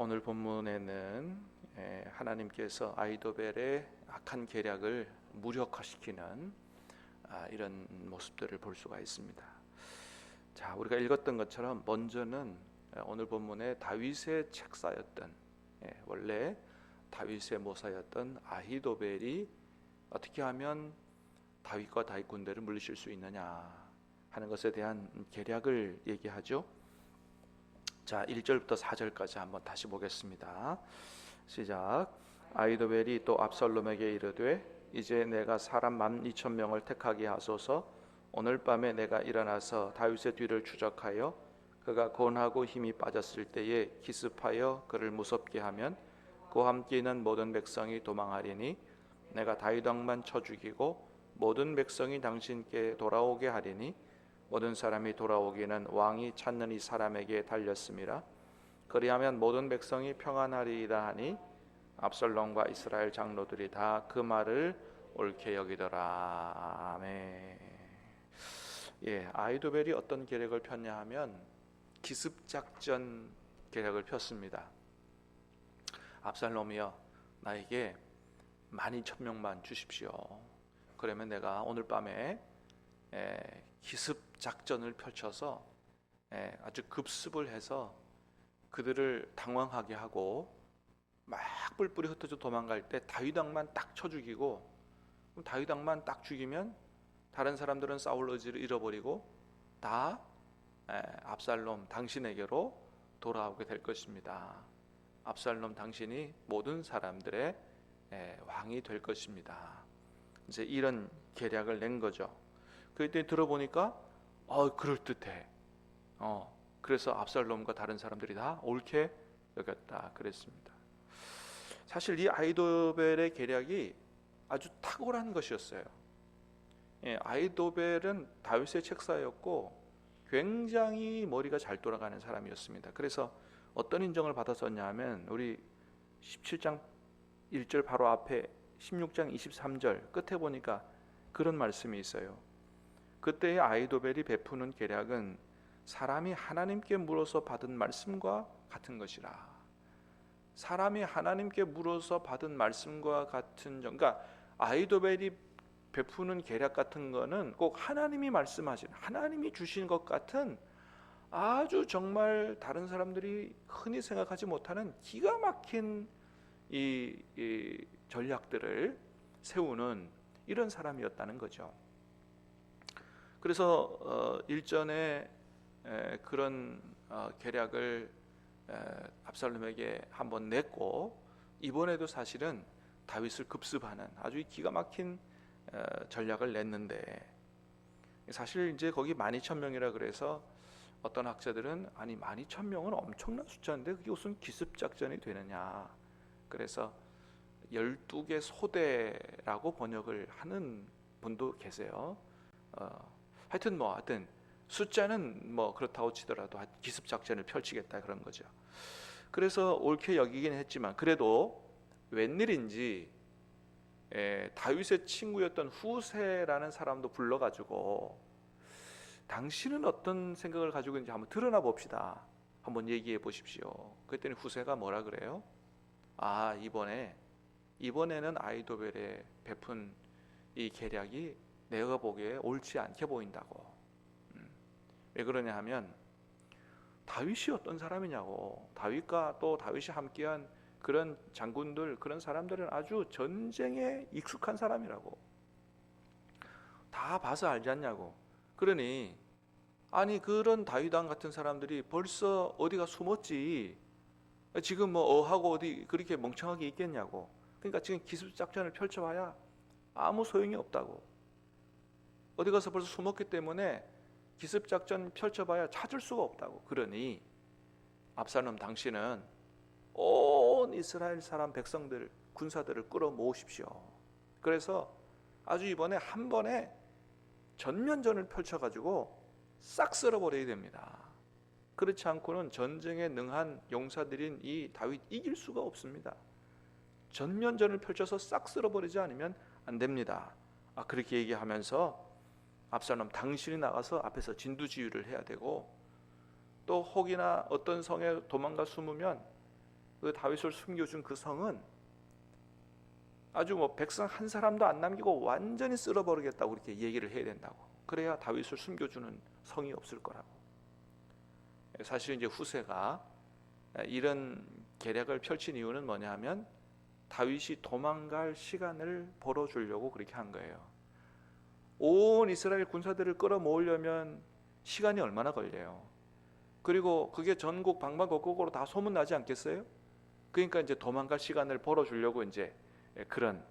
오늘 본문에는 하나님께서 아이도벨의 악한 계략을 무력화시키는 이런 모습들을 볼 수가 있습니다. 자, 우리가 읽었던 것처럼 먼저는 오늘 본문에 다윗의 책사였던 원래 다윗의 모사였던 아히도벨이 어떻게 하면 다윗과 다윗 군대를 물리칠 수 있느냐 하는 것에 대한 계략을 얘기하죠. 자, 1절부터 4절까지 한번 다시 보겠습니다. 시작. 아히도벨이 또 압살롬에게 이르되 이제 내가 사람 12,000명을 택하게 하소서. 오늘 밤에 내가 일어나서 다윗의 뒤를 추적하여 그가 곤하고 힘이 빠졌을 때에 기습하여 그를 무섭게 하면 그와 함께 있는 모든 백성이 도망하리니 내가 다윗 왕만 쳐 죽이고 모든 백성이 당신께 돌아오게 하리니 모든 사람이 돌아오기는 왕이 찾는 이 사람에게 달렸음이라. 그리하면 모든 백성이 평안하리이다 하니 압살롬과 이스라엘 장로들이 다 그 말을 옳게 여기더라. 아멘. 아히도벨이 어떤 계략을 폈냐 하면 기습작전 계략을 폈습니다. 압살롬이여, 나에게 12,000명만 주십시오. 그러면 내가 오늘 밤에 기습작전을 펼쳐서 아주 급습을 해서 그들을 당황하게 하고 막 뿔뿔이 흩어져 도망갈 때 다윗 왕만 딱 쳐 죽이고, 그럼 다윗 왕만 딱 죽이면 다른 사람들은 싸울 의지를 잃어버리고 다 압살롬 당신에게로 돌아오게 될 것입니다. 압살롬 당신이 모든 사람들의 왕이 될 것입니다. 이제 이런 계략을 낸 거죠. 그때 들어보니까 그럴듯해. 그래서 압살롬과 다른 사람들이 다 옳게 여겼다 그랬습니다. 사실 이 아히도벨의 계략이 아주 탁월한 것이었어요. 아히도벨은 다윗의 책사였고 굉장히 머리가 잘 돌아가는 사람이었습니다. 그래서 어떤 인정을 받았었냐 하면 우리 17장 1절 바로 앞에 16장 23절 끝에 보니까 그런 말씀이 있어요. 그때의 아히도벨이 베푸는 계략은 사람이 하나님께 물어서 받은 말씀과 같은 것이라. 사람이 하나님께 물어서 받은 말씀과 같은, 그러니까 아히도벨이 베푸는 계략 같은 거는 꼭 하나님이 말씀하신, 하나님이 주신 것 같은 아주 정말 다른 사람들이 흔히 생각하지 못하는 기가 막힌 이 전략들을 세우는 이런 사람이었다는 거죠. 그래서 일전에 그런 계략을 압살롬에게 한번 냈고, 이번에도 사실은 다윗을 급습하는 아주 기가 막힌 전략을 냈는데, 사실 이제 거기 12,000명이라 그래서 어떤 학자들은 아니 12,000명은 엄청난 숫자인데 그게 무슨 기습작전이 되느냐, 그래서 12개 소대라고 번역을 하는 분도 계세요. 하여튼 숫자는 그렇다고 치더라도 기습작전을 펼치겠다 그런 거죠. 그래서 옳게 여기긴 했지만 그래도 웬일인지 다윗의 친구였던 후세라는 사람도 불러가지고 당신은 어떤 생각을 가지고 있는지 한번 드러나 봅시다, 한번 얘기해 보십시오. 그랬더니 후세가 뭐라 그래요? 이번에는 아히도벨의 베푼 이 계략이 내가 보기에 옳지 않게 보인다고. 왜 그러냐 하면 다윗이 어떤 사람이냐고. 다윗과 또 다윗이 함께한 그런 장군들, 그런 사람들은 아주 전쟁에 익숙한 사람이라고. 다 봐서 알지 않냐고. 그러니 아니 그런 다윗 왕 같은 사람들이 벌써 어디가 숨었지, 지금 하고 어디 그렇게 멍청하게 있겠냐고. 그러니까 지금 기습작전을 펼쳐봐야 아무 소용이 없다고. 어디 가서 벌써 숨었기 때문에 기습작전 펼쳐봐야 찾을 수가 없다고. 그러니 압살롬 당신은 온 이스라엘 사람 백성들, 군사들을 끌어모으십시오. 그래서 아주 이번에 한 번에 전면전을 펼쳐가지고 싹 쓸어버려야 됩니다. 그렇지 않고는 전쟁에 능한 용사들인 이 다윗 이길 수가 없습니다. 전면전을 펼쳐서 싹 쓸어버리지 않으면 안 됩니다. 그렇게 얘기하면서 압살롬 당신이 나가서 앞에서 진두지휘를 해야 되고, 또 혹이나 어떤 성에 도망가 숨으면 그 다윗을 숨겨준 그 성은 아주 뭐 백성 한 사람도 안 남기고 완전히 쓸어버리겠다고 그렇게 얘기를 해야 된다고. 그래야 다윗을 숨겨주는 성이 없을 거라고. 사실 이제 후세가 이런 계략을 펼친 이유는 뭐냐 하면 다윗이 도망갈 시간을 벌어주려고 그렇게 한 거예요. 온 이스라엘 군사들을 끌어모으려면 시간이 얼마나 걸려요. 그리고 그게 전국 방방곡곡으로 다 소문나지 않겠어요? 그러니까 이제 도망갈 시간을 벌어주려고 이제 그런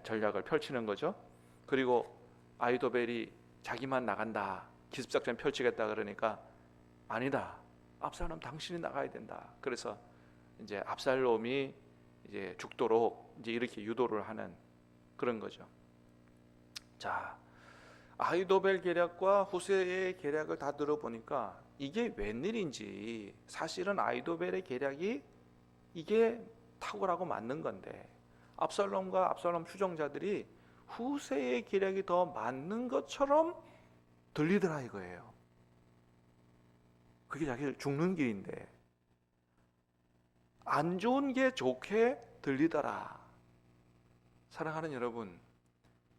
전략을 펼치는 거죠. 그리고 아히도벨이 자기만 나간다, 기습작전 펼치겠다 그러니까 아니다, 압살롬 당신이 나가야 된다. 그래서 이제 압살롬이 이제 죽도록 이제 이렇게 유도를 하는 그런 거죠. 자, 아히도벨 계략과 후세의 계략을 다 들어보니까 이게 웬일인지 사실은 아히도벨의 계략이 이게 탁월하고 맞는 건데 압살롬과 압살롬 추종자들이 후세의 계략이 더 맞는 것처럼 들리더라 이거예요. 그게 자기 죽는 길인데 안 좋은 게 좋게 들리더라. 사랑하는 여러분,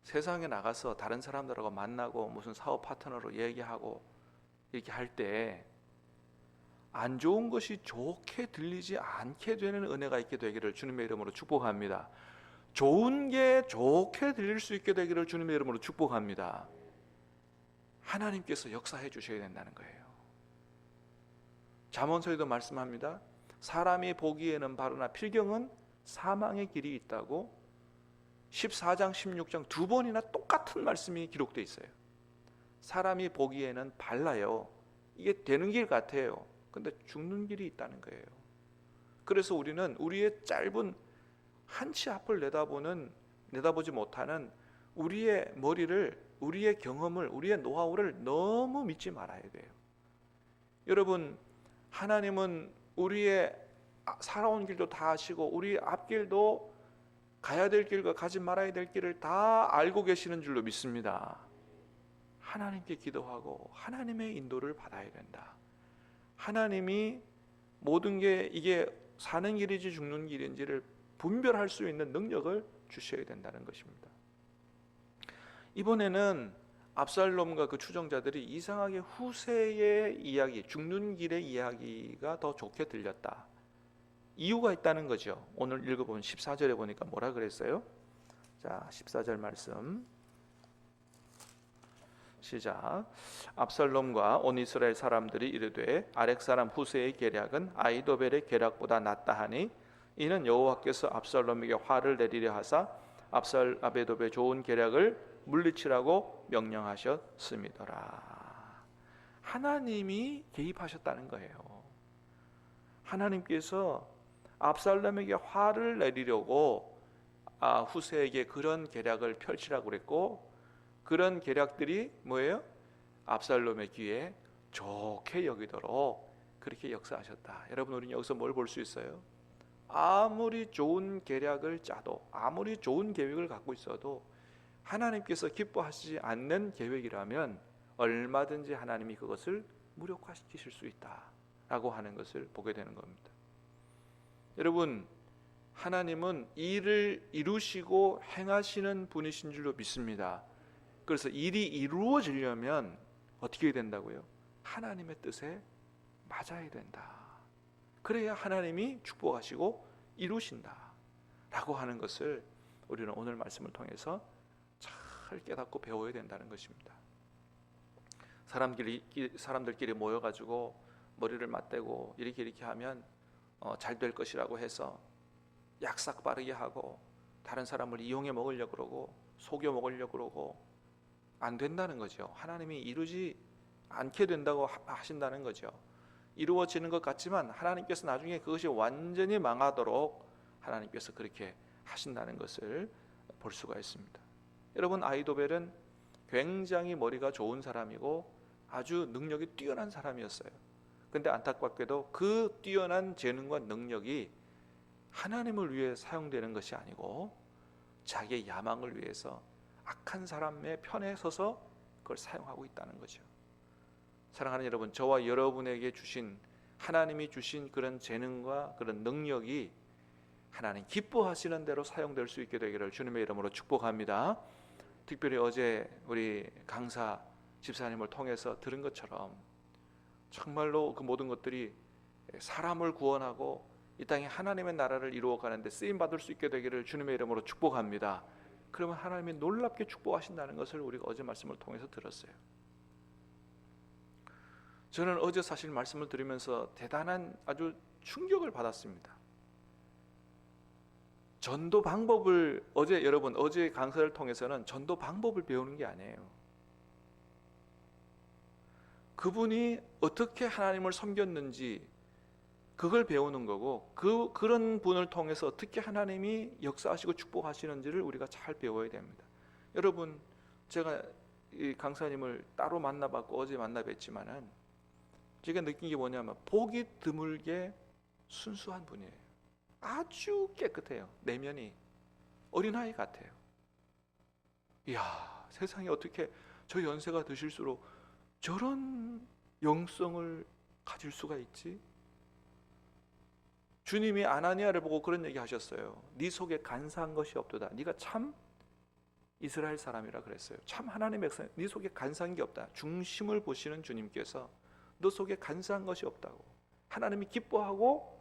세상에 나가서 다른 사람들하고 만나고 무슨 사업 파트너로 얘기하고 이렇게 할 때 안 좋은 것이 좋게 들리지 않게 되는 은혜가 있게 되기를 주님의 이름으로 축복합니다. 좋은 게 좋게 들릴 수 있게 되기를 주님의 이름으로 축복합니다. 하나님께서 역사해 주셔야 된다는 거예요. 잠언서에도 말씀합니다. 사람이 보기에는 바로나 필경은 사망의 길이 있다고 14장 16장 두 번이나 똑같은 말씀이 기록되어 있어요. 사람이 보기에는 발라요. 이게 되는 길 같아요. 근데 죽는 길이 있다는 거예요. 그래서 우리는 우리의 짧은 한치 앞을 내다보지 못하는 우리의 머리를, 우리의 경험을, 우리의 노하우를 너무 믿지 말아야 돼요. 여러분, 하나님은 우리의 살아온 길도 다 아시고 우리 앞길도 가야 될 길과 가지 말아야 될 길을 다 알고 계시는 줄로 믿습니다. 하나님께 기도하고 하나님의 인도를 받아야 된다. 하나님이 모든 게 이게 사는 길인지 죽는 길인지를 분별할 수 있는 능력을 주셔야 된다는 것입니다. 이번에는 압살롬과 그 추종자들이 이상하게 후세의 이야기, 죽는 길의 이야기가 더 좋게 들렸다. 이유가 있다는 거죠. 오늘 읽어보면 14절에 보니까 뭐라 그랬어요? 자, 14절 말씀 시작. 압살롬과 온 이스라엘 사람들이 이르되 아렉 사람 후세의 계략은 아히도벨의 계략보다 낫다 하니 이는 여호와께서 압살롬에게 화를 내리려 하사 아히도벨의 좋은 계략을 물리치라고 명령하셨음이더라. 하나님이 개입하셨다는 거예요. 하나님께서 압살롬에게 화를 내리려고 후세에게 그런 계략을 펼치라고 그랬고, 그런 계략들이 뭐예요? 압살롬의 귀에 좋게 여기도록 그렇게 역사하셨다. 여러분, 우리는 여기서 뭘 볼 수 있어요? 아무리 좋은 계략을 짜도, 아무리 좋은 계획을 갖고 있어도 하나님께서 기뻐하시지 않는 계획이라면 얼마든지 하나님이 그것을 무력화시키실 수 있다라고 하는 것을 보게 되는 겁니다. 여러분, 하나님은 일을 이루시고 행하시는 분이신 줄로 믿습니다. 그래서 일이 이루어지려면 어떻게 된다고요? 하나님의 뜻에 맞아야 된다. 그래야 하나님이 축복하시고 이루신다 라고 하는 것을 우리는 오늘 말씀을 통해서 잘 깨닫고 배워야 된다는 것입니다. 사람들끼리 모여가지고 머리를 맞대고 이렇게 하면 잘 될 것이라고 해서 약삭 빠르게 하고 다른 사람을 이용해 먹으려고 그러고 속여 먹으려고 그러고 안 된다는 거죠. 하나님이 이루지 않게 된다고 하신다는 거죠. 이루어지는 것 같지만 하나님께서 나중에 그것이 완전히 망하도록 하나님께서 그렇게 하신다는 것을 볼 수가 있습니다. 여러분, 아히도벨은 굉장히 머리가 좋은 사람이고 아주 능력이 뛰어난 사람이었어요. 근데 안타깝게도 그 뛰어난 재능과 능력이 하나님을 위해 사용되는 것이 아니고 자기의 야망을 위해서 악한 사람의 편에 서서 그걸 사용하고 있다는 거죠. 사랑하는 여러분, 저와 여러분에게 주신 하나님이 주신 그런 재능과 그런 능력이 하나님 기뻐하시는 대로 사용될 수 있게 되기를 주님의 이름으로 축복합니다. 특별히 어제 우리 강사 집사님을 통해서 들은 것처럼 정말로 그 모든 것들이 사람을 구원하고 이 땅에 하나님의 나라를 이루어가는데 쓰임받을 수 있게 되기를 주님의 이름으로 축복합니다. 그러면 하나님이 놀랍게 축복하신다는 것을 우리가 어제 말씀을 통해서 들었어요. 저는 어제 사실 말씀을 들으면서 대단한 아주 충격을 받았습니다. 전도 방법을 어제 강사를 통해서는 전도 방법을 배우는 게 아니에요. 그분이 어떻게 하나님을 섬겼는지 그걸 배우는 거고, 그런 분을 통해서 어떻게 하나님이 역사하시고 축복하시는지를 우리가 잘 배워야 됩니다. 여러분, 제가 이 강사님을 따로 만나봤고 어제 만나뵀지만은 제가 느낀 게 뭐냐면 보기 드물게 순수한 분이에요. 아주 깨끗해요. 내면이 어린아이 같아요. 이야, 세상에 어떻게 저 연세가 드실수록 저런 영성을 가질 수가 있지? 주님이 아나니아를 보고 그런 얘기 하셨어요. 네 속에 간사한 것이 없도다. 네가 참 이스라엘 사람이라 그랬어요. 참 하나님의 백성, 네 속에 간사한 게 없다. 중심을 보시는 주님께서 너 속에 간사한 것이 없다고, 하나님이 기뻐하고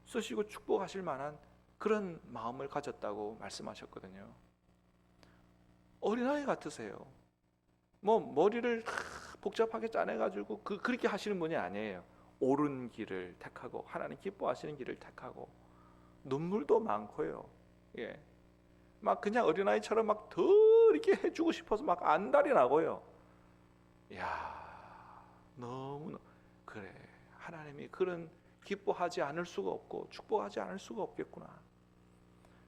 쓰시고 축복하실 만한 그런 마음을 가졌다고 말씀하셨거든요. 어린아이 같으세요. 뭐 머리를 복잡하게 짜내가지고 그렇게 하시는 분이 아니에요. 옳은 길을 택하고 하나님 기뻐하시는 길을 택하고 눈물도 많고요. 예, 막 그냥 어린아이처럼 막 더 이렇게 해주고 싶어서 막 안달이 나고요. 야, 너무 그래, 하나님이 그런 기뻐하지 않을 수가 없고 축복하지 않을 수가 없겠구나.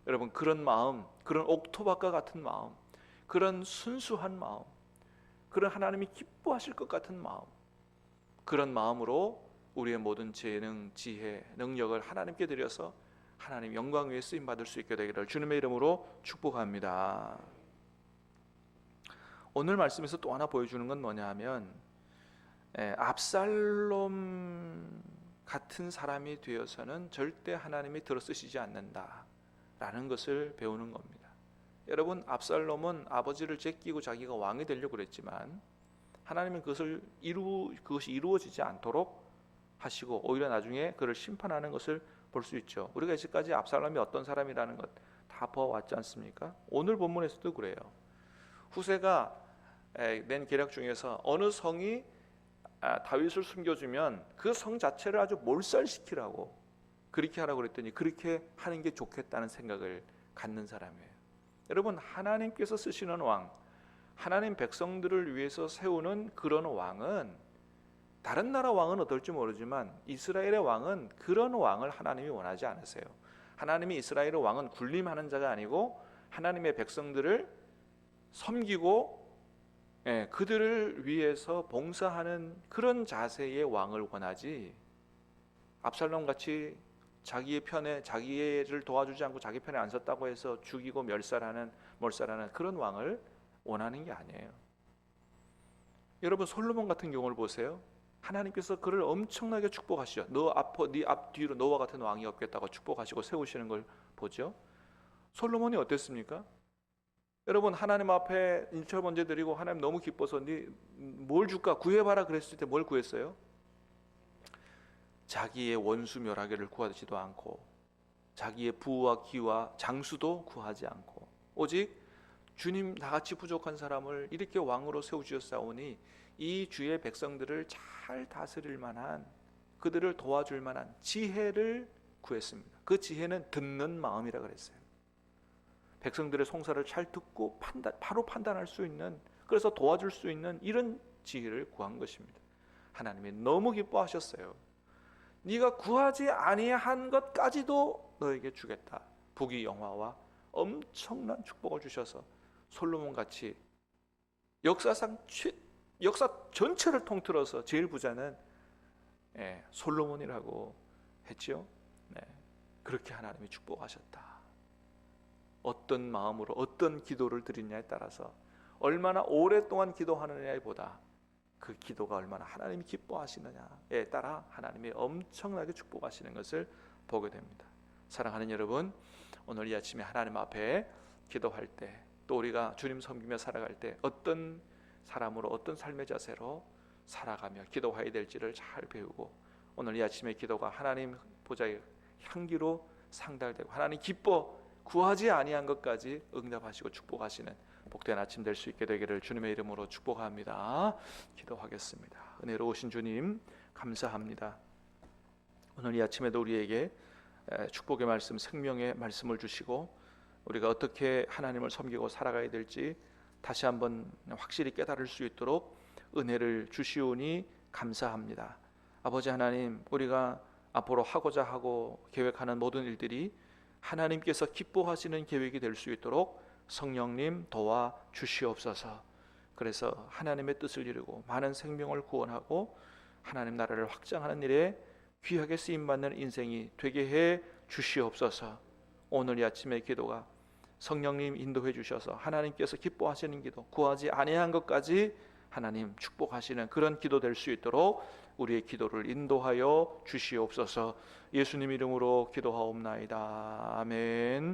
여러분, 그런 마음, 그런 옥토밭과 같은 마음, 그런 순수한 마음, 그런 하나님이 기뻐하실 것 같은 마음, 그런 마음으로 우리의 모든 재능, 지혜, 능력을 하나님께 드려서 하나님 영광 위에 쓰임 받을 수 있게 되기를 주님의 이름으로 축복합니다. 오늘 말씀에서 또 하나 보여주는 건 뭐냐 하면 압살롬 같은 사람이 되어서는 절대 하나님이 들어쓰시지 않는다라는 것을 배우는 겁니다. 여러분, 압살롬은 아버지를 제끼고 자기가 왕이 되려고 그랬지만 하나님은 그것이 이루어지지 않도록 하시고 오히려 나중에 그를 심판하는 것을 볼 수 있죠. 우리가 이제까지 압살롬이 어떤 사람이라는 것 다 보아왔지 않습니까? 오늘 본문에서도 그래요. 후세가 낸 계략 중에서 어느 성이 다윗을 숨겨주면 그 성 자체를 아주 몰살시키라고 그렇게 하라고 그랬더니 그렇게 하는 게 좋겠다는 생각을 갖는 사람이에요. 여러분, 하나님께서 쓰시는 왕, 하나님 백성들을 위해서 세우는 그런 왕은, 다른 나라 왕은 어떨지 모르지만 이스라엘의 왕은 그런 왕을 하나님이 원하지 않으세요. 하나님이 이스라엘의 왕은 군림하는 자가 아니고 하나님의 백성들을 섬기고 그들을 위해서 봉사하는 그런 자세의 왕을 원하지, 압살롬 같이 자기의 편에, 자기를 도와주지 않고 자기 편에 안 섰다고 해서 죽이고 몰살하는 그런 왕을 원하는 게 아니에요. 여러분, 솔로몬 같은 경우를 보세요. 하나님께서 그를 엄청나게 축복하시죠. 네 앞뒤로 너와 같은 왕이 없겠다고 축복하시고 세우시는 걸 보죠. 솔로몬이 어땠습니까? 여러분, 하나님 앞에 일처 번제 드리고 하나님 너무 기뻐서 네 뭘 줄까 구해봐라 그랬을 때 뭘 구했어요? 자기의 원수 멸하기를 구하지도 않고 자기의 부와 기와 장수도 구하지 않고 오직 주님, 나같이 부족한 사람을 이렇게 왕으로 세우셨사오니 이 주의 백성들을 잘 다스릴 만한, 그들을 도와줄 만한 지혜를 구했습니다. 그 지혜는 듣는 마음이라 그랬어요. 백성들의 송사를 잘 듣고 바로 판단할 수 있는, 그래서 도와줄 수 있는 이런 지혜를 구한 것입니다. 하나님이 너무 기뻐하셨어요. 네가 구하지 아니한 것까지도 너에게 주겠다. 부귀 영화와 엄청난 축복을 주셔서 솔로몬같이 역사 전체를 통틀어서 제일 부자는 솔로몬이라고 했죠. 그렇게 하나님이 축복하셨다. 어떤 마음으로 어떤 기도를 드리냐에 따라서, 얼마나 오랫동안 기도하느냐에 보다 그 기도가 얼마나 하나님이 기뻐하시느냐에 따라 하나님이 엄청나게 축복하시는 것을 보게 됩니다. 사랑하는 여러분, 오늘 이 아침에 하나님 앞에 기도할 때, 또 우리가 주님 섬기며 살아갈 때 어떤 사람으로, 어떤 삶의 자세로 살아가며 기도해야 될지를 잘 배우고, 오늘 이 아침의 기도가 하나님 보좌의 향기로 상달되고 하나님 기뻐 구하지 아니한 것까지 응답하시고 축복하시는 복된 아침 될 수 있게 되기를 주님의 이름으로 축복합니다. 기도하겠습니다. 은혜로우신 주님 감사합니다. 오늘 이 아침에도 우리에게 축복의 말씀, 생명의 말씀을 주시고 우리가 어떻게 하나님을 섬기고 살아가야 될지 다시 한번 확실히 깨달을 수 있도록 은혜를 주시오니 감사합니다. 아버지 하나님, 우리가 앞으로 하고자 하고 계획하는 모든 일들이 하나님께서 기뻐하시는 계획이 될 수 있도록 성령님 도와 주시옵소서. 그래서 하나님의 뜻을 이루고 많은 생명을 구원하고 하나님 나라를 확장하는 일에 귀하게 쓰임받는 인생이 되게 해 주시옵소서. 오늘 이 아침의 기도가 성령님 인도해 주셔서 하나님께서 기뻐하시는 기도, 구하지 아니한 것까지 하나님 축복하시는 그런 기도 될 수 있도록 우리의 기도를 인도하여 주시옵소서. 예수님 이름으로 기도하옵나이다. 아멘.